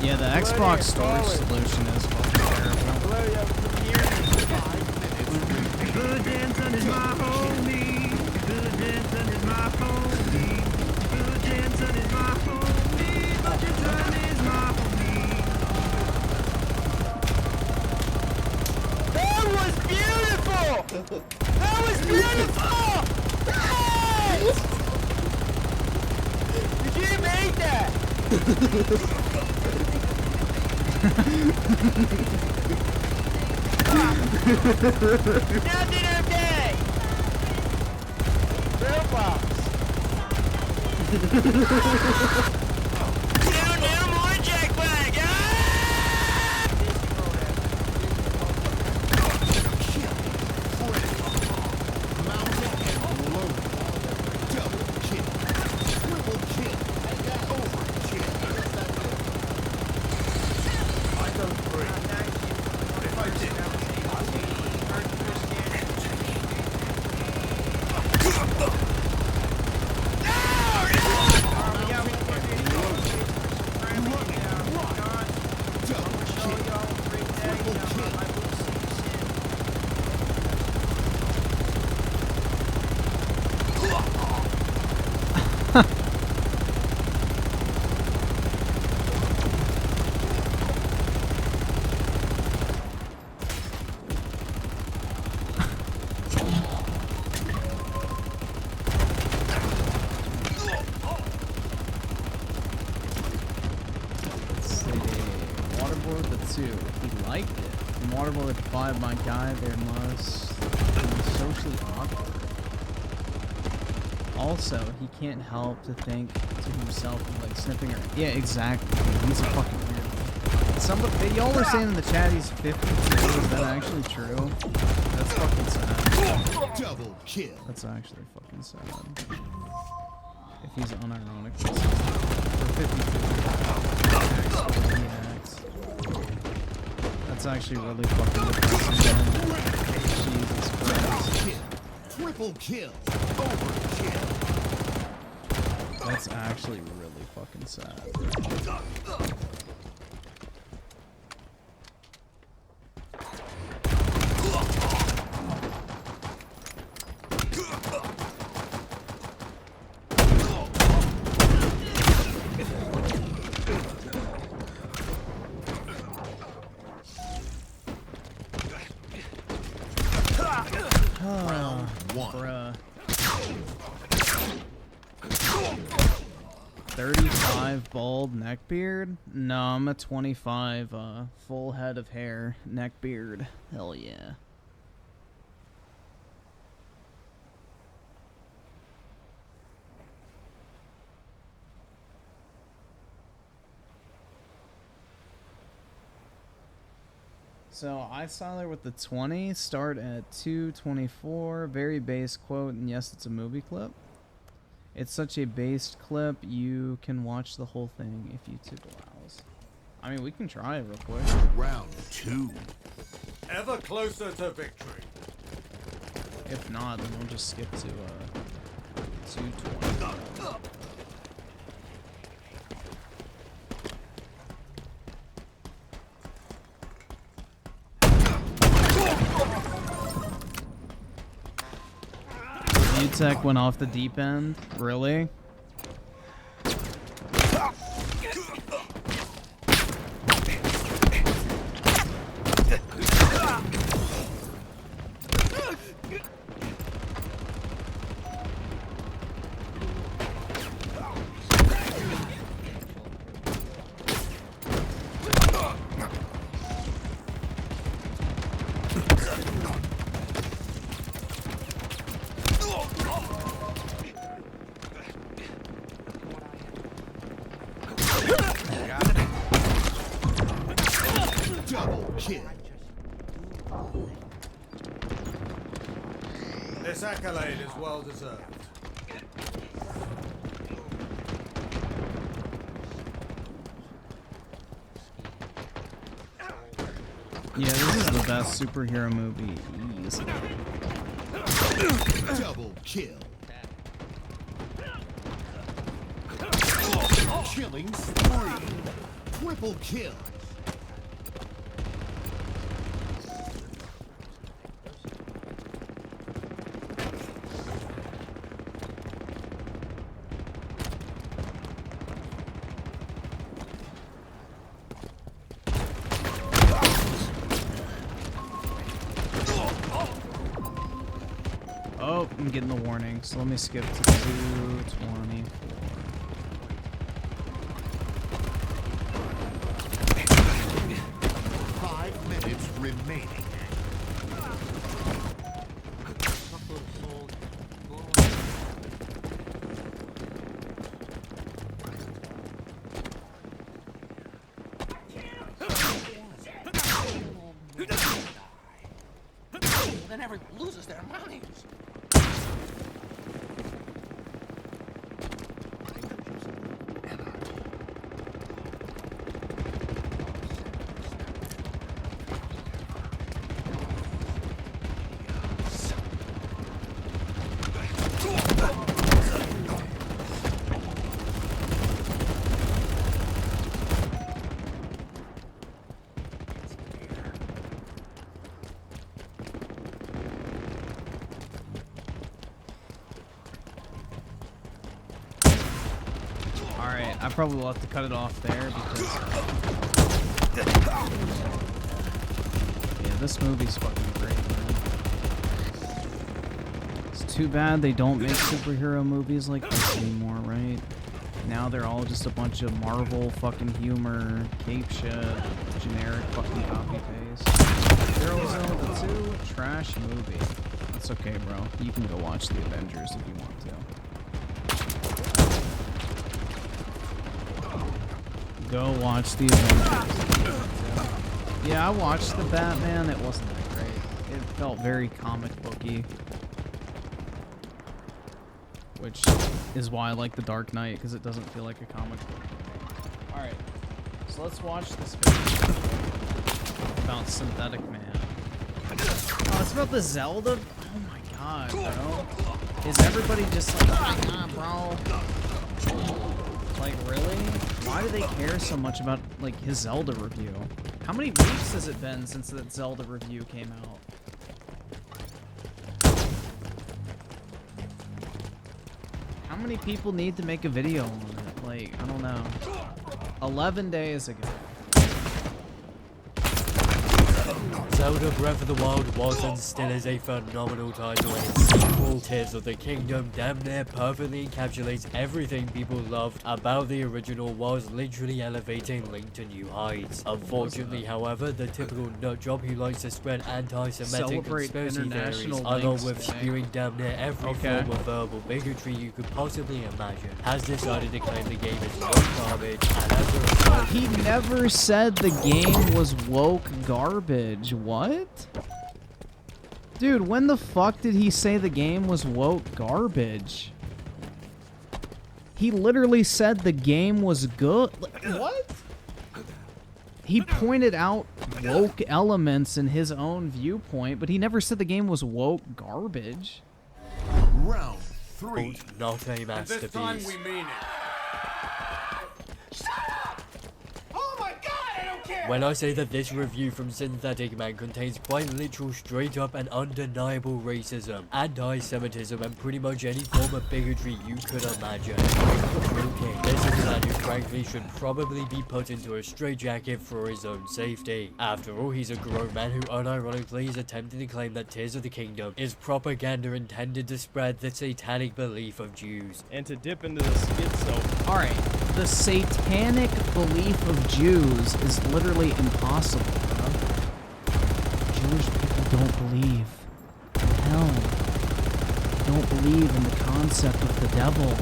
Yeah, the Xbox storage solution is fucking terrible. Good Jensen is my homie. Good Jensen is my homie. Good Jensen is my homie. But Jensen is my homie. That was beautiful! That was beautiful! Hey! Did you make that? Nothing okay! Roblox! Down, more Jack Black! Ah! My guy, there must be socially awkward. Also, he can't help to think to himself of like sniffing her. Yeah, exactly. He's a fucking weirdo. Somebody, y'all were saying in the chat he's 52. Is that actually true? That's fucking sad. Double kill. That's actually fucking sad. If he's unironic, for 52. That's actually really fucking depressing. Jesus Christ. Triple kill. Overkill. That's actually really fucking sad. Bruh. 35 bald neckbeard? No, I'm a 25 full head of hair neckbeard. Hell yeah. So I saw there with the 20, start at 224, very base quote, and yes, it's a movie clip. It's such a based clip, you can watch the whole thing if YouTube allows. I mean, we can try it real quick. Round 2. Ever closer to victory. If not, then we'll just skip to 220. Tech went off the deep end. Really? This accolade is well deserved. Yeah, this is the best superhero movie easily. Double kill. Killing spree. Triple kill. Oh, I'm getting the warning, so let me skip to 224. 5 minutes remaining. Then everyone loses their minds. Alright, I probably will have to cut it off there because... yeah, this movie's fucking great, man. It's too bad they don't make superhero movies like this anymore, right? Now they're all just a bunch of Marvel fucking humor, cape shit, generic fucking copy-paste. Zero Zone 2, trash movie. That's okay, bro. You can go watch The Avengers if you want to. Go watch The Avengers. Yeah, I watched the Batman. It wasn't that great. It felt very comic booky. Which is why I like The Dark Knight, because it doesn't feel like a comic book. Alright, so let's watch this video about Synthetic Man. Oh, it's about the Zelda? Oh my god, bro. Is everybody just like, oh my god, bro? Like, really? Why do they care so much about, like, his Zelda review? How many weeks has it been since that Zelda review came out? How many people need to make a video on it? Like, I don't know. 11 days ago. Zelda Breath of the Wild was and still is a phenomenal title, and its sequel, Tears of the Kingdom, damn near perfectly encapsulates everything people loved about the original whilst literally elevating Link to new heights. Unfortunately, however, the typical nutjob who likes to spread anti-Semitic Celebrate conspiracy theories, International along Links with Day. spewing damn near every form of verbal bigotry you could possibly imagine, has decided to claim the game is woke garbage, and as a result... He never said the game was woke garbage. What? Dude, when the fuck did he say the game was woke garbage? He literally said the game was good. What? He pointed out woke elements in his own viewpoint, but he never said the game was woke garbage. Round 3. Not a And this time masterpiece. we mean it. When I say that this review from Synthetic Man contains quite literal, straight up and undeniable racism, anti-Semitism, and pretty much any form of bigotry you could imagine. Okay, this is a man who frankly should probably be put into a straitjacket for his own safety. After all, he's a grown man who unironically is attempting to claim that Tears of the Kingdom is propaganda intended to spread the satanic belief of Jews. And to dip into the schizo. Alright, the satanic belief of Jews is literally impossible, bro. Jewish people don't believe in hell. They don't believe in the concept of the devil.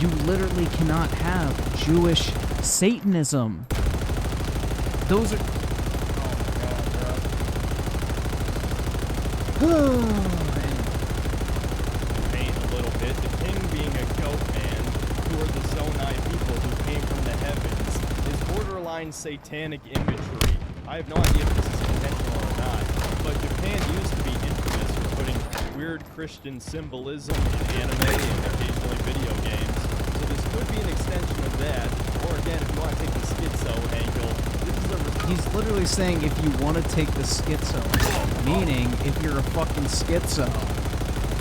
You literally cannot have Jewish Satanism. Those are... oh my god, bro. Paint a little bit. The king being a goat man, who are the Zonai people who came from the heavens, is borderline satanic imagery. I have no idea if this is intentional or not, but Japan used to be infamous for putting weird Christian symbolism in anime and occasionally video games. So this could be an extension of that, or again, if you want to take this He's literally saying if you want to take the schizo, meaning if you're a fucking schizo,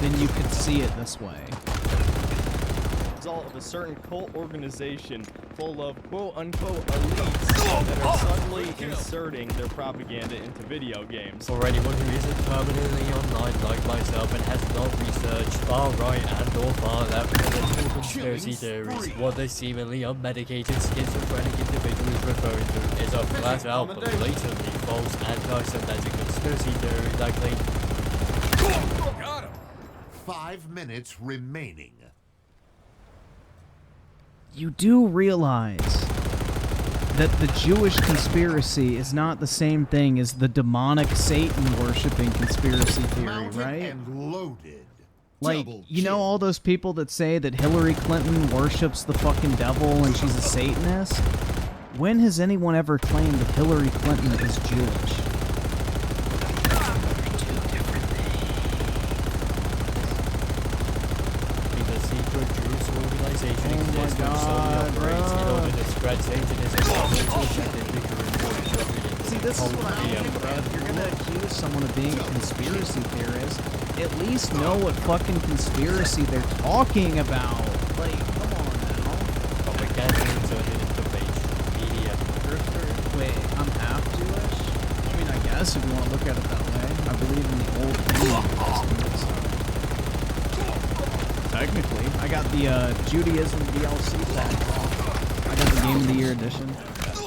then you could see it this way. Result of a certain cult organization full of quote-unquote elites that are suddenly inserting their propaganda into video games. For anyone who isn't permanently online like myself and has not researched far-right and or far-left political conspiracy theories, what this seemingly unmedicated schizophrenic individual is referring to is a flat-out, blatantly false anti-Semitic conspiracy theory that claims... Got him. 5 minutes remaining. You do realize that the Jewish conspiracy is not the same thing as the demonic Satan-worshipping conspiracy theory, Mounted right? and loaded. Like, Double you know kill. all those people that say that Hillary Clinton worships the fucking devil and she's a Satanist? When has anyone ever claimed that Hillary Clinton is Jewish? The secret Jewish organization exists which solely God, operates in bro. order to spread Satanism and mental and bickering See, this is what I don't think about. If you're gonna accuse someone of being a conspiracy theorist, at least know what fucking conspiracy they're talking about. Like, come on now. propaganda inserted into mainstream media. Wait, I'm half Jewish? I mean, I guess if you want to look at it that way. I believe in the Old Testament, so. Technically. I got the Judaism DLC pack. I got the Game of the Year edition.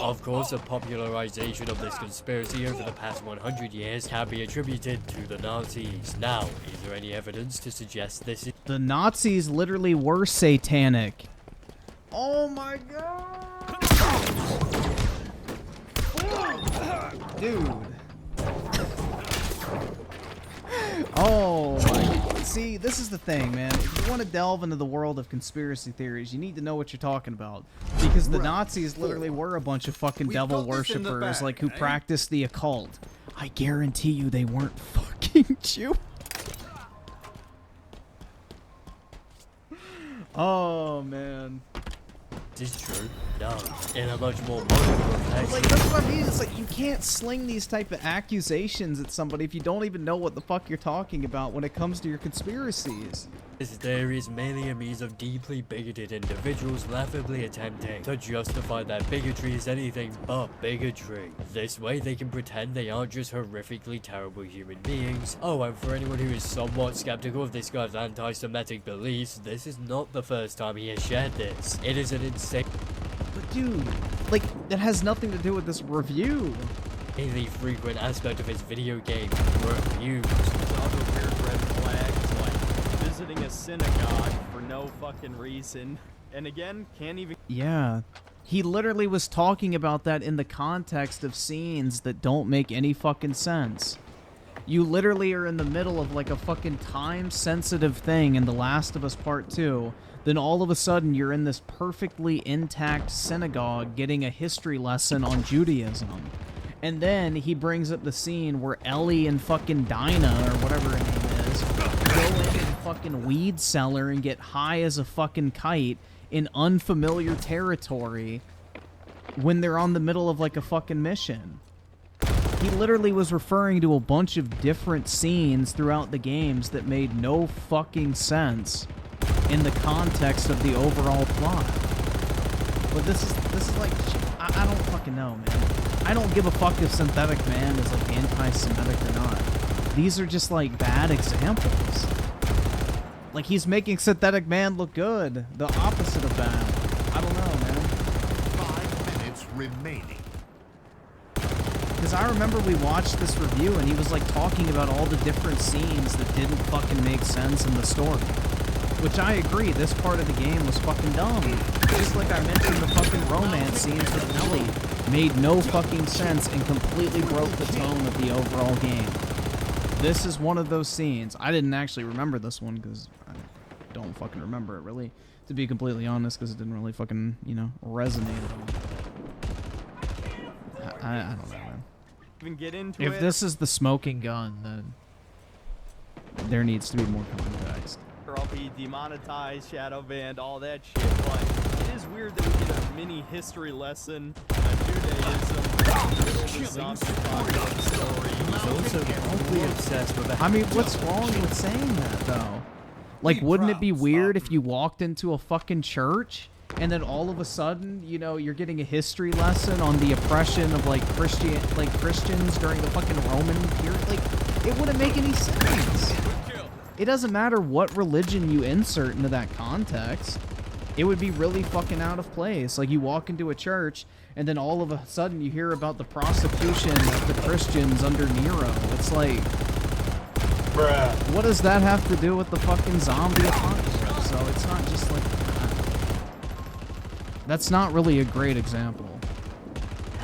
Of course, the popularization of this conspiracy over the past 100 years can be attributed to the Nazis. Now, is there any evidence to suggest this is... The Nazis literally were satanic. Oh my god! Dude. Oh my... See, this is the thing, man. If you want to delve into the world of conspiracy theories, you need to know what you're talking about. Because the Nazis literally were a bunch of fucking devil got this in the worshippers, bag, like, who eh? practiced the occult. I guarantee you they weren't fucking Jewish. Oh, man. Is true? No. In a much more modern context, Like, that's what I mean. It's like, you can't sling these type of accusations at somebody if you don't even know what the fuck you're talking about when it comes to your conspiracies. this theory is merely a means of deeply bigoted individuals laughably attempting to justify their bigotry as anything but bigotry. This way they can pretend they aren't just horrifically terrible human beings. Oh, and for anyone who is somewhat skeptical of this guy's anti-Semitic beliefs, this is not the first time he has shared this. It is an insane... But dude, like, that has nothing to do with this review. the frequent aspect of his video game reviews. Other weird red flags like visiting a synagogue for no fucking reason. And again, can't even... Yeah. He literally was talking about that in the context of scenes that don't make any fucking sense. You literally are in the middle of like a fucking time-sensitive thing in The Last of Us Part 2. Then all of a sudden you're in this perfectly intact synagogue getting a history lesson on Judaism. And then he brings up the scene where Ellie and fucking Dinah, or whatever her name is, go into the fucking weed cellar and get high as a fucking kite in unfamiliar territory when they're on the middle of like a fucking mission. He literally was referring to a bunch of different scenes throughout the games that made no fucking sense in the context of the overall plot. But this is like, I don't fucking know, man. I don't give a fuck if Synthetic Man is like anti-Semitic or not. These are just like bad examples. Like, he's making Synthetic Man look good. The opposite of bad. I don't know, man. 5 minutes remaining. Because I remember we watched this review and he was like talking about all the different scenes that didn't fucking make sense in the story. Which I agree, this part of the game was fucking dumb. Just like I mentioned, the fucking romance scenes with Ellie made no fucking sense and completely broke the tone of the overall game. This is one of those scenes. I didn't actually remember this one because I don't fucking remember it really, to be completely honest, because it didn't really fucking, you know, resonate at all. I don't know, man. even get into If it. this is the smoking gun, then there needs to be more context. Or I'll be demonetized, shadow banned, all that shit. But it is weird that we get a mini history lesson on Judaism Zombie apocalypse story. He's also probably obsessed with a I mean, what's wrong with saying that, though? Like, wouldn't it be weird if you walked into a fucking church and then all of a sudden, you know, you're getting a history lesson on the oppression of, like, Christians during the fucking Roman period? Like, it wouldn't make any sense. It doesn't matter what religion you insert into that context. It would be really fucking out of place. Like, you walk into a church and then all of a sudden you hear about the prosecution of the Christians under Nero. It's like, Bruh. what does that have to do with the fucking zombie apocalypse? So it's not just like that. That's not really a great example.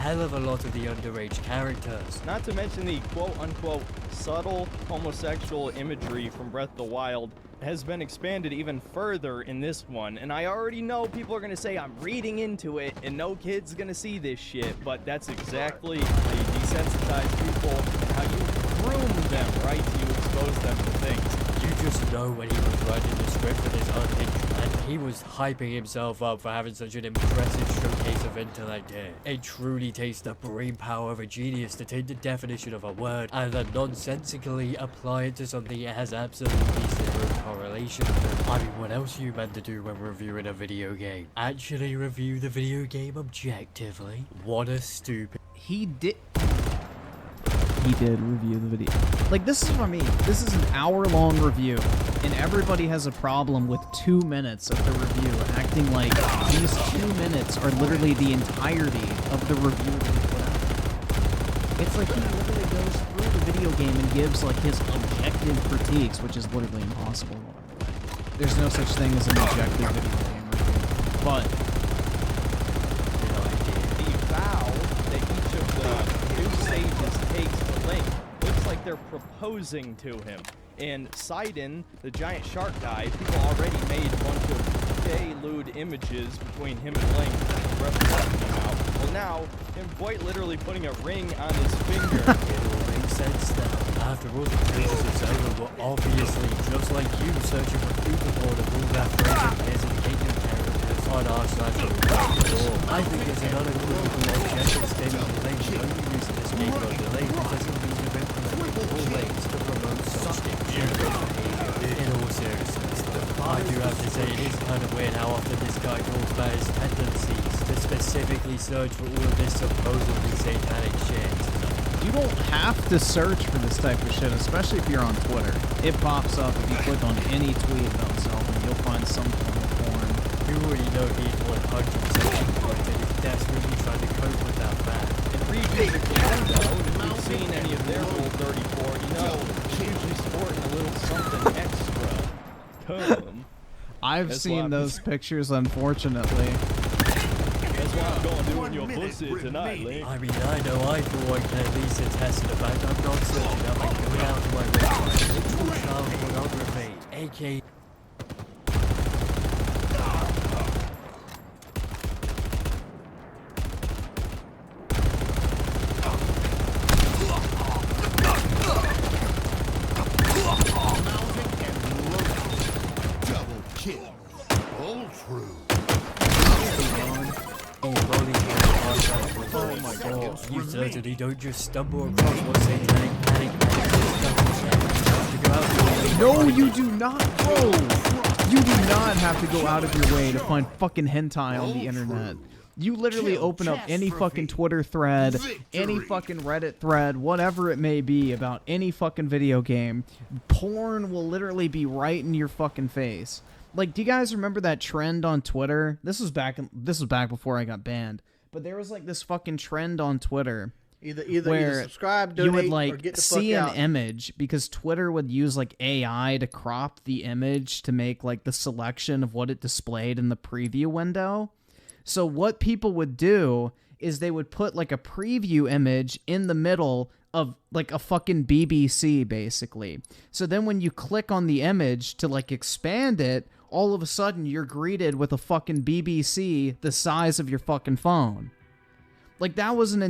hell of a lot of the underage characters. Not to mention the quote-unquote subtle homosexual imagery from Breath of the Wild has been expanded even further in this one, and I already know people are gonna say I'm reading into it and no kid's gonna see this shit, but that's exactly how you desensitize people and how you groom them, right? You expose them to things. You just know when he was writing the script for this unhinged man, he was hyping himself up for having such an impressive showcase of intellect here. It truly takes the brain power of a genius to take the definition of a word and then nonsensically apply it to something it has absolutely zero correlation with. I mean, what else are you meant to do when reviewing a video game? Actually review the video game objectively? What a stupid... He did review the video. Like, this is what I mean. This is an hour-long review, and everybody has a problem with 2 minutes of the review, acting like these 2 minutes are literally the entirety of the review that he put out. It's like he literally goes through the video game and gives, like, his objective critiques, which is literally impossible. There's no such thing as an objective video game review. But The vow that each of the new sages takes to Link looks like they're proposing to him. And Sidon, the giant shark guy, people already made a bunch of gay lewd images between him and Link when Breath of the Wild came out. Well, now, him quite literally putting a ring on his finger. It all makes sense now. After all, the creators of Zelda were obviously just like you, searching for food report of all their friends and peers and kingdom characters on r/. I think it's an unequivocal objective statement that Link only used this game on delay because it means of implementing all ways to promote such degenerate behavior. In all seriousness, though, I do have to say it is kind of weird how often this guy talks about his tendencies to specifically search for all of this supposedly satanic shit. you don't have to search for this type of shit, especially if you're on Twitter. It pops up if you click on any tweet about Zelda, you'll find some form of porn. You already know he's 100% right and he's desperately trying to cope with that fact. In regions of Canada, if you've seen any of their Rule 34, you know they're usually sporting a little something extra. Come. I've That's seen why those pictures, unfortunately. That's what I'm going to do in your pussy tonight, Link. I mean, I know I for one can at least attest to the fact I'm not searching up and going out of my way to find literal child pornography, aka... Double kill. All true. Oh my god, you certainly don't just stumble across what satanic panic to go out your way. No, you do not, bro! You do not have to go out of your way to find fucking hentai on the internet. You literally open up any fucking Twitter thread, any fucking Reddit thread, whatever it may be about any fucking video game. Porn will literally be right in your fucking face. Like, do you guys remember that trend on Twitter? This was back before I got banned. But there was like this fucking trend on Twitter Either subscribe, donate, you would or like get the fuck see an out. image because Twitter would use like AI to crop the image to make like the selection of what it displayed in the preview window. So what people would do is they would put like a preview image in the middle of like a fucking BBC basically. So then when you click on the image to like expand it, all of a sudden you're greeted with a fucking BBC the size of your fucking phone. Like, that was an